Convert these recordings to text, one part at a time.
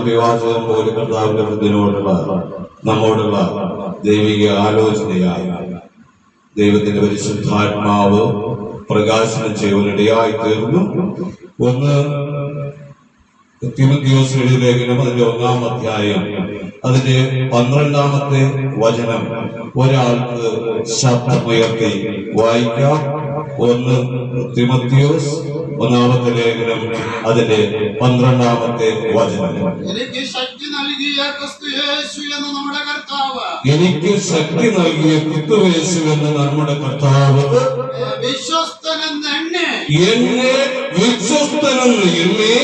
വിവാചകം പോലെ കർത്താവിന്റെ വൃത്തിനോടുള്ള നമ്മോടുള്ള ദൈവിക ആലോചനയായി ദൈവത്തിന്റെ പരിശുദ്ധാത്മാവ് പ്രകാശനം ചെയ്യുവാനിടയായി തീർന്നു. ഒന്ന് തിമോഥെയോസ് എഴുതിയ ലേഖനം അതിന്റെ 1-ാം അധ്യായം അതിന്റെ 12-ാമത്തെ വചനം ഒരാൾക്ക് ശബ്ദമുയർത്തി വായിക്കാം. 1 തിമോഥെയോസ് 1-ാമത്തെ ലേഖനം അതിന്റെ 12-ാമത്തെ വചനം. എനിക്ക് ശക്തി നൽകിയ ക്രിസ്തുയേശു എന്ന നമ്മുടെ കർത്താവ്, എനിക്ക് ശക്തി നൽകിയ ക്രിസ്തുയേശു എന്ന നമ്മുടെ കർത്താവ് വിശ്വസ്തനെന്ന് എന്നെ വിശ്വസ്തനെന്ന് എന്നെ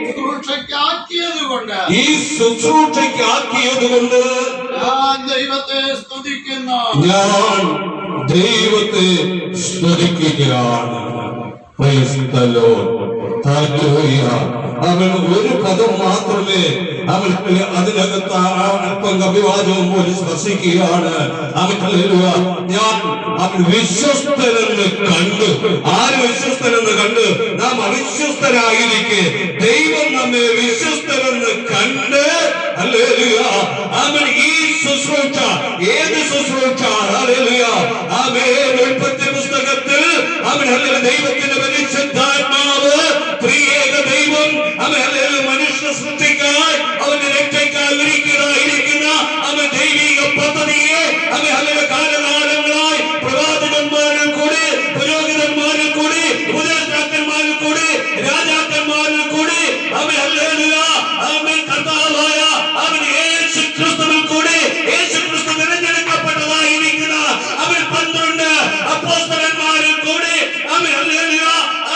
ശുശ്രൂഷയ്ക്കാക്കിയതുകൊണ്ട് ഈ ശുശ്രൂഷയ്ക്കാക്കിയതുകൊണ്ട് ഞാൻ ദൈവത്തെ സ്തുതിക്കുന്നു. ഞാൻ ദൈവത്തെ സ്തുതിക്കുകയാണ്. Praise the lord. ഹല്ലേലൂയ. അവൻ ഒരു പദം മാത്രമേ അവൾക്ക് അതിനകത്ത് അല്പം കവിവാചവും പോലും സ്പർശിക്കുകയാണ്. ഞാൻ അവൻ വിശ്വസ്തനെന്ന് കണ്ടു. ആര് വിശ്വസ്തനെന്ന് കണ്ടു? നാം അവിശ്വസ്തരായിരിക്കെ ദൈവം നമ്മെ വിശ്വസ്തനെന്ന് കണ്ട് ഹല്ലേലൂയ. അവൻ ഈ ശുശ്രൂഷ ഏത് ശുശ്രൂഷ? ഹല്ലേലൂയ. അവൻ ഉൽപ്പത്തി പുസ്തകത്തിൽ അവൻ ദൈവത്തിന്റെ പരിശുദ്ധാത്മാവ് ത്രിയേക ദൈവം അവൻ മനുഷ്യ സൃഷ്ടിക്കായി അവന്റെ രക്ഷയ്ക്കായി ഒരുക്കിയതായിരിക്കുന്ന അവൻ ദൈവിക പദ്ധതിയെ അവൻ കാലകാലങ്ങളായി പ്രവാചകന്മാരിൽ കൂടി പുരോഹിതന്മാരിൽ കൂടി ഉപദേഷ്ടാക്കന്മാരിൽ കൂടി രാജാക്കന്മാരിൽ കൂടി അവൻ അവൻ കർത്താവായ അവൻ യേശു ക്രിസ്തുവിൽ കൂടി യേശു ക്രിസ്തു തിരഞ്ഞെടുക്കപ്പെട്ടതായിരിക്കുന്ന അവൻ 12 അപ്പോസ്തലന്മാരിൽ കൂടി അവൻ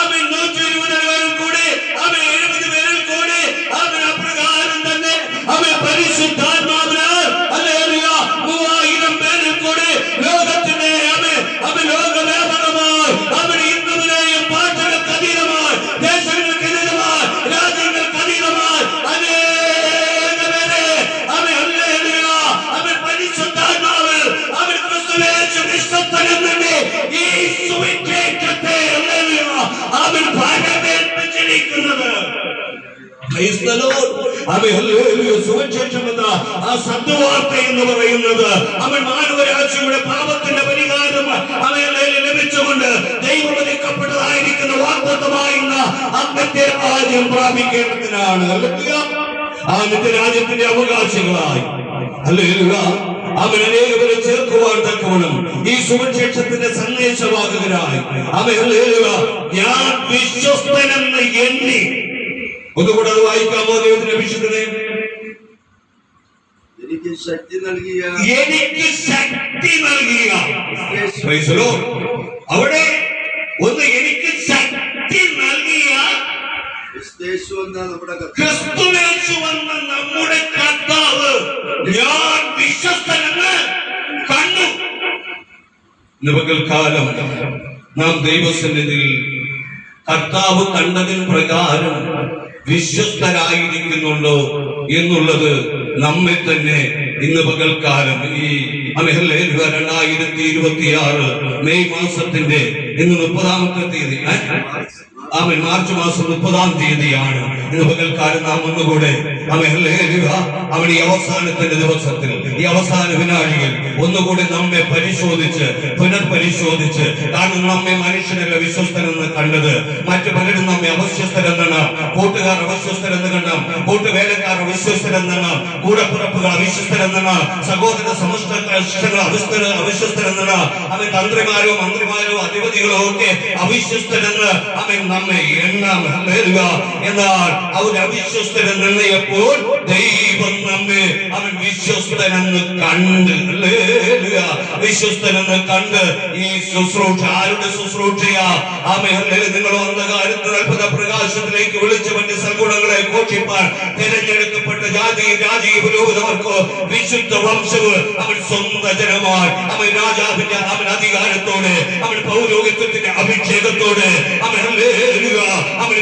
അവൻ 120 പേരിൽ കൂടി അവൻ 70 പേരിൽ കൂടി അവൻ അപ്രകാരം തന്നെ അവൻ പരിശുദ്ധാത്മാവിനാൽ 3000 പേരിൽ കൂടി ലോകത്തിന്റെ അവൻ ലോകവ്യാപകമായി അവൻ ഹിന്ദുവിനെയും പാട്ടുകൾക്ക് അതീതമായി ദേശങ്ങൾക്ക് അതീതമായി രാജ്യങ്ങൾക്ക് അതീതമായി അനേക പേരെ അവൻ പരിശുദ്ധാത്മാവിൽ അവൻ ക്രിസ്തുയേശു വിശ്വസ്തനെന്ന് ഈ സുവിശേഷത്തെ അവൻ ഫലമേൽപ്പിച്ചിരിക്കുന്നത്. സുവിശേഷം എന്ന ആ സദ്വാർത്ത എന്ന് പറയുന്നത് അവൻ മാനവരാശിയുടെ പാപത്തിന്റെ പരിഹാരം അവനെ ലഭിച്ചുകൊണ്ട് ദൈവം ഒരുക്കപ്പെട്ടതായിരിക്കുന്ന വാഗ്ദത്തമായിരുന്ന അന്നത്തെ രാജ്യം പ്രാപിക്കേണ്ടതിനാണ്. ആ നിത്യരാജ്യത്തിന്റെ അവകാശികളായി അവൻ അനേകരെ ചേർക്കുവാൻ തക്കവണ്ണം ഈ സുവിശേഷത്തിന്റെ സന്ദേശവാഹകരായി അവൻ ഞാൻ വിശ്വസ്തനെന്ന് എണ്ണി. ഒന്നുകൂടെ അത് വായിക്കാമോ? ദൈവത്തിന്റെ വിശുദ്ധനെ. എനിക്ക് ശക്തി നൽകിയ അവിടെ ഒന്ന് എനിക്ക് ശക്തി നൽകിയ ക്രിസ്തുയേശു എന്ന നമ്മുടെ കർത്താവ് ഞാൻ വിശ്വസ്തനെന്ന് കണ്ടു. പകൽക്കാലം നാം ദൈവസന്നിധിയിൽ കർത്താവ് കണ്ടതിന് പ്രകാരം വിശ്വസ്തരായിരിക്കുന്നുണ്ടോ എന്നുള്ളത് നമ്മെ തന്നെ ഇന്ന് പകൽക്കാലം ഈ 2026 മെയ് മാസത്തിന്റെ ഇന്ന് 30-ാമത്തെ തീയതി മാർച്ച് മാസം 30-ാം തീയതിയാണ്. ഇന്ന് പകൽക്കാലം നാം ഒന്നുകൂടെ അവൻ ഈ അവസാനത്തിന്റെ ദിവസത്തിൽ ഈ അവസാന വിനാഴികൾ ഒന്നുകൂടി നമ്മെ പരിശോധിച്ച് പുനർപരിശോധിച്ച് കാരണം നമ്മെ മനുഷ്യനല്ല വിശ്വസ്തനെന്ന് കണ്ടത്. മറ്റു പലരും നമ്മെ അവിശ്വസ്തരെന്നാണ്. കൂട്ടുകാർ അവിശ്വസ്തരെന്ന് കണ്ടാം, കൂട്ടുവേലക്കാർ അവിശ്വസ്തരെന്നാണ്, കൂടപ്പുറപ്പുകൾ അവിശ്വസ്തരെന്നാണ്, സഹോദര സമസ്തങ്ങൾ അവിശ്വസ്തരെന്നാണ്, അവൻ തന്ത്രിമാരോ മന്ത്രിമാരോ അധിപതികളോ ഒക്കെ അവിശ്വസ്തരെന്ന് അവൻ നമ്മെ എണ്ണാം. എന്നാൽ അവർ അവിശ്വസ്തരെന്നപ്പോൾ ദൈവം നമ്മെ അവൻ വിശ്വസ്തനെന്ന് കണ്ട് വിശ്വസ്തനെന്ന് കണ്ട് ഈ ശുശ്രൂഷ ആരുടെ ശുശ്രൂഷയാ? നിങ്ങൾ അന്ധകാരത്തിൽ അത്ഭുത പ്രകാശത്തിലേക്ക് വിളിച്ചവന്റെ സൽഗുണങ്ങളെ ഘോഷിപ്പാൻ തിരഞ്ഞെടുക്കപ്പെട്ട രാജീയ പുരോഹിതവർക്കോ വിശുദ്ധ വംശവ് അവൻ സ്വന്തം ജനമായി അവൻ രാജാവിന്റെ അവൻ അധികാരത്തോടെ അവൻ പൗരോഹിത്യത്തിന്റെ അഭിഷേകത്തോടെ അവൻ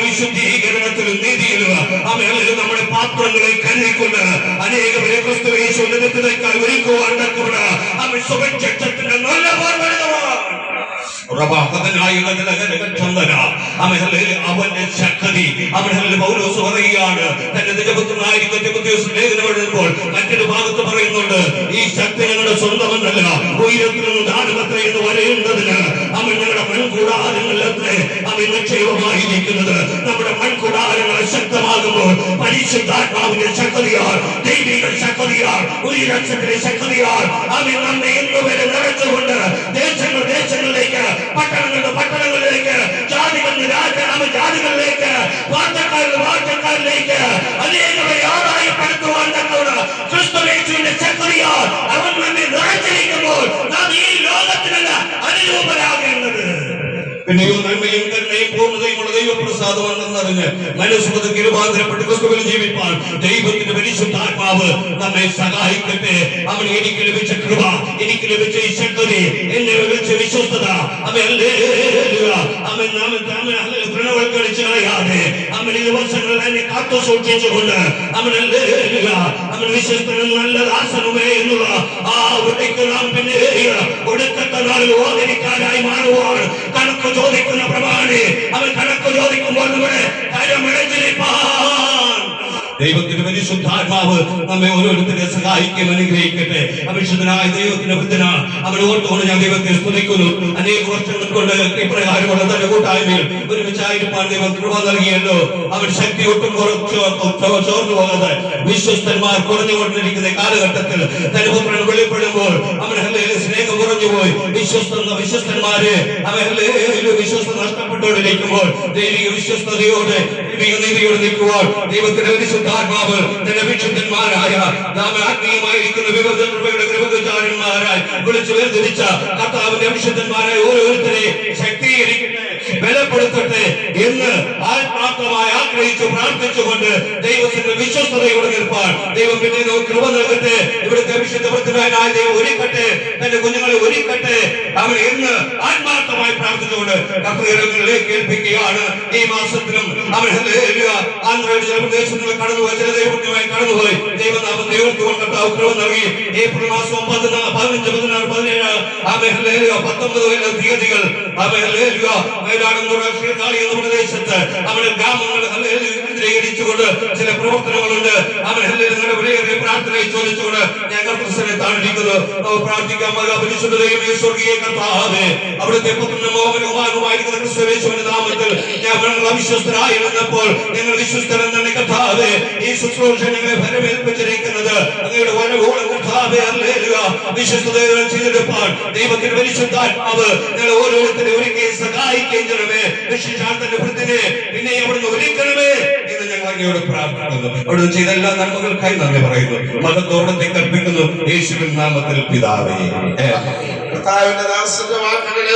വിശുദ്ധീകരണത്തിലും നീതിയിലും അവൻ നമ്മുടെ പാത്രങ്ങളെ കരുതിക്കൊണ്ട് അനേകരെ ക്രിസ്തുയേശു ഒരുക്കുവാൻ അവൻ സുവിശേഷത്തിന്റെ നല്ല അവന്റെ ശക്തി അവൻ പൗലോസ് പറയുകയാണ് തന്റെ നിജപുത്രനായിരിക്കും തിമോഥെയോസിന് ലേഖനം എഴുതുമ്പോൾ മറ്റൊരു ഭാഗത്ത് പറയുന്നുണ്ട്, ഈ ശക്തി ഞങ്ങളുടെ സ്വന്തമെന്നല്ല, ഉയരത്തിൽ നിന്ന് ദാനമത്രേ എന്ന് വരേണ്ടതിന് അവൻ ഞങ്ങളുടെ മൺകൂടാരങ്ങളിലത്രേ അവൻ നിക്ഷേപമായിരിക്കുന്നത്. നമ്മുടെ മൺകൂടാരങ്ങൾ ശക്തമാകുമ്പോൾ പരിശുദ്ധാത്മാവിന്റെ ശക്തിയാൽ, ദൈവിക ശക്തിയാൽ, ഉയരത്തിന്റെ ശക്തിയാൽ അവൻ നമ്മെ ഇന്നുവരെ നിറച്ചുകൊണ്ട് ദേശങ്ങളിലേക്ക്, പട്ടണങ്ങളിലേക്ക്, ജാതികളിലേക്ക്, വാർത്തക്കാരിലേക്ക് അനേകരെ ആദായപ്പെടുത്തുവാൻ തക്കവണ്ണം ക്രിസ്തുയേശുവിന്റെ ശക്തിയാൽ അവൻ നമ്മെ നിറച്ചിരിക്കുമ്പോൾ നാം ഈ ലോകത്തിനല്ല അനുരൂപരാകേണ്ടത്. പിന്നെയോ നന്മയും കരുണയും പൂർണ്ണതയുമുള്ള ദൈവപ്രസാദമാണെന്നറിഞ്ഞ് മനസ്സുഖതയ്ക്ക് രൂപാന്തരപ്പെട്ട് ക്രിസ്തുവിൽ ജീവിപ്പാൻ ദൈവത്തിന്റെ പരിശുദ്ധാത്മാവ് നമ്മെ സഹായിക്കട്ടെ. അവൻ എനിക്ക് ലഭിച്ച കൃപ, എനിക്ക് ലഭിച്ച ഈ ശക്തി, എന്നെ ലഭിച്ച വിശ്വസ്തത, കളിച്ചു കളയാതെ അവൻ ഈ ദിവസങ്ങളിൽ എന്നെ കാത്തു സൂക്ഷിച്ചുകൊണ്ട് അവൻ വിശ്വസ്തനും നല്ല ദാസനുമേ എന്നുള്ള ആ ഉടയ്ക്ക് നാം പിന്നെ ഒടുക്കത്തെ നാളിൽ ഓഹരിക്കാരായി മാറുവാൻ കണക്ക് ചോദിക്കുന്ന പ്രമാണി അവൻ കണക്ക് ചോദിക്കുമ്പോൾ നമ്മുടെ കരമിഴഞ്ഞിരിപ്പാൻ ദൈവത്തിന്റെ പരിശുദ്ധാത്മാവ് നമ്മെ ഓരോരുത്തരെ സഹായിക്കും, അനുഗ്രഹിക്കട്ടെ. അഭിഷുദ്ധനായ ദൈവത്തിന്റെ വൃദ്ധന അവൻ ഓർത്തുകൊണ്ട് ഞാൻ ദൈവത്തെ സ്തുതിക്കുന്നു. അനേക വർഷങ്ങൾ കൊണ്ട് ഇപ്രകാരമുള്ള തന്റെ കൂട്ടായ്മയിൽ ഒരുമിച്ചായിരിക്കാൻ ദൈവം കൃപ നൽകിയല്ലോ. അവൻ ശക്തി ഒട്ടും ചോർന്നു പോകാതെ വിശ്വസ്തന്മാർ കുറഞ്ഞുകൊണ്ടിരിക്കുന്ന കാലഘട്ടത്തിൽ തന്റെ പുത്രൻ വെളിപ്പെടുമ്പോൾ അവൻ സ്നേഹം കുറഞ്ഞുപോയി. വിശ്വസ്തന്മാര് വിശ്വസ്ത നഷ്ടപ്പെട്ടുകൊണ്ടിരിക്കുമ്പോൾ ദൈവിക വിശ്വസ്തയോട് നീതിയോട് നിൽക്കുവാൻ ദൈവത്തിന്റെ പരിശുദ്ധാത്മാവ് തന്റെ വിശുദ്ധന്മാരായ ആത്മീയമായിരിക്കുന്ന വിവിധ കൃപകാരന്മാരായി വിളിച്ചു വേർതിരിച്ച കർത്താവിന്റെ വിശുദ്ധന്മാരായ ഓരോരുത്തരെ ശക്തീകരിക്കട്ടെ, ബലപ്പെടുത്തട്ടെ എന്ന് ആത്മാർത്ഥമായി ആഗ്രഹിച്ചു പ്രാർത്ഥിച്ചുകൊണ്ട് ദൈവത്തിന്റെ വിശ്വസ്തതയോടെ നിൽപ്പാൻ ദൈവം പിന്നെ കൃപ നൽകട്ടെ. ഇവിടുത്തെ വിശുദ്ധനായ ദൈവം ഒരുക്കട്ടെ, തന്റെ കുഞ്ഞുങ്ങളെ ഒരുക്കട്ടെ. അവൻ എന്ന് ആത്മാർത്ഥമായി പ്രാർത്ഥിച്ചുകൊണ്ട് കർത്തൃകളിലേക്ക് ഏൽപ്പിക്കുകയാണ്. ഈ മാസത്തിലും അവൻ ആന്ധ്രയുടെ ചില പ്രദേശങ്ങളിൽ കടന്നുപോയി, ചില ദൈവമായി കടന്നുപോയി. ദൈവനാമം ദൈവത്തിക്കൊണ്ട് കർത്താവ് കൃപ നൽകി. ഏപ്രിൽ മാസം 15, 16, 17, 19 തീയതികൾ എന്ന പ്രദേശത്ത് അവന്റെ ഗ്രാമങ്ങൾ കേന്ദ്രീകരിച്ചുകൊണ്ട് ചില പ്രവർത്തനങ്ങളുണ്ട്. അവൻ വിലയേറിയ പ്രാർത്ഥനയെ ചോദിച്ചുകൊണ്ട് ഞങ്ങൾ ക്രിസ്തുവിനെ താണ്ടിരിക്കുന്നു. പ്രാർത്ഥിക്കാം. പരിശുദ്ധതയും സ്വർഗീയ കർത്താവേ, അവിടുത്തെ പുത്രനും മോഹനവുമായിരിക്കുന്ന ക്രിസ്തുയേശുവിന്റെ നാമത്തിൽ ഞങ്ങൾ അവിശ്വസ്തരായിരുന്നപ്പോൾ ഞങ്ങൾ വിശ്വസ്തരെന്നാണ് കർത്താവേ. ഈ ശുശ്രൂഷ ഞങ്ങളെ ഫലമേൽപ്പിച്ചിരിക്കുന്നത് അങ്ങയുടെ വരവോളം കർത്താവേ വിശ്വസ്തതകൾ ചെയ്തെടുപ്പാൻ ദൈവത്തിന്റെ പരിശുദ്ധാത്മാവ് ഞങ്ങൾ ഓരോരുത്തരെ ഒരുക്കി സഹായിക്കുകയും ചെയ്യണമേ. വിശേഷാന്തന്റെ വൃത്തിനെ പിന്നെ അവിടുന്ന് ഒരുക്കണമേ എന്ന് ഞങ്ങൾ അങ്ങയോട് പ്രാർത്ഥിക്കുന്നു. അവിടുന്ന് ചെയ്ത എല്ലാ നന്മകൾക്കായി നന്ദി പറയുന്നു. മതത്തോടത്തെ കൽപ്പിക്കുന്നു യേശുവിൻ നാമത്തിൽ പിതാവേ. കർത്താവിന്റെ ദാസന്റെ വാക്കുകളെ